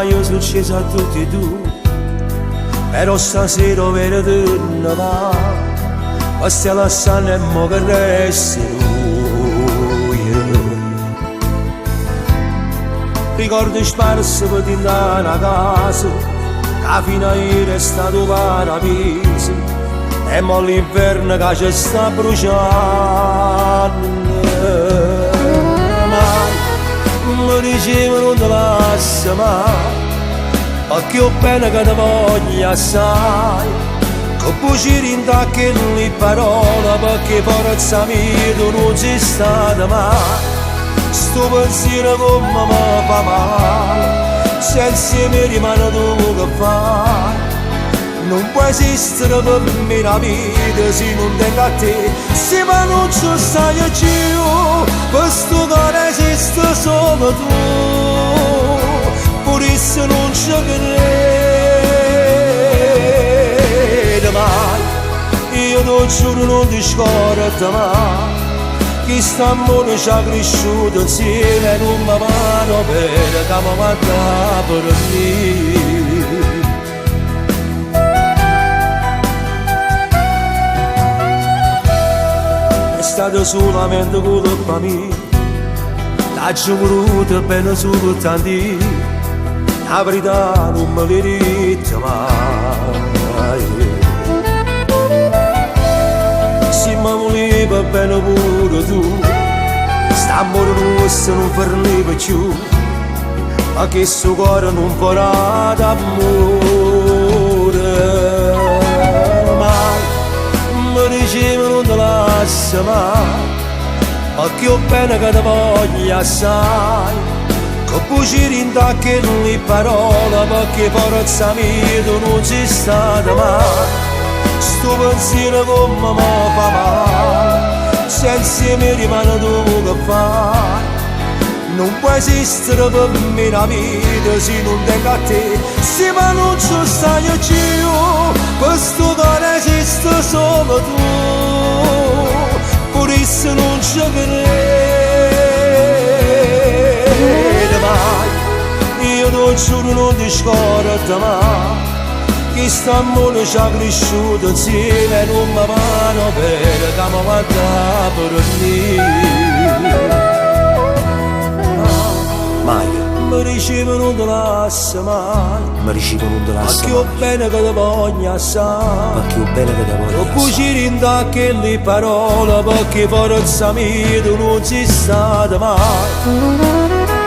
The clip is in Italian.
io successo a tutti e due, però stasera vedi non va, ma stai lasciando e mo che resti lui. Ricordi sparsi per andare a casa, che fino a ieri è stato paradiso, e mo l'inverno che ci sta bruciando. Mi dicevo non te lascia mai, perché ho bene che ti voglio assai, che buciri in tacche le parole, perché forza mia tu non sei stata mai. Sto pensiero come mi fa male, se insieme rimane tu che fai. Non può esistere per me la vita se non tengo a te, se ma non ci stai più, questo cuore esiste solo tu, pure se non ci credo mai, io ti giuro non ti scordo mai, che st'amore ci ha cresciuto insieme in una mano per che mi guarda per me. È stato solamente colpa mia, t'ho voluto bene solo tanti, la verità non me l'hai detta mai. Se mi voleva bene pure tu, st'amore nostro non fermava più, ma che suo cuore non farà d'amore. Mi diceva non te lascia mai, perché ho bene che ti voglio assai, che buciri in tacche le parole, perché forza mia tu non sei stata mai. Sto pensiero come mi fa male, se insieme rimane tu che fai. Non può esistere per me la vita se non tengo a te, se ma non ci stai più, questo cuore esiste solo tu, pure se non ci credo mai, io ti giuro non ti scordo mai, che st'amore ci ha cresciuto insieme in una mano per che mi guarda per me. Mi dicevo non te lascia mai, mi dicevo non te lascia mai, perché ho bene che ti voglio assai, perché ho bene che ti voglio assai, che buciri in tacche le parole, perché forza mia tu non sei stata mai.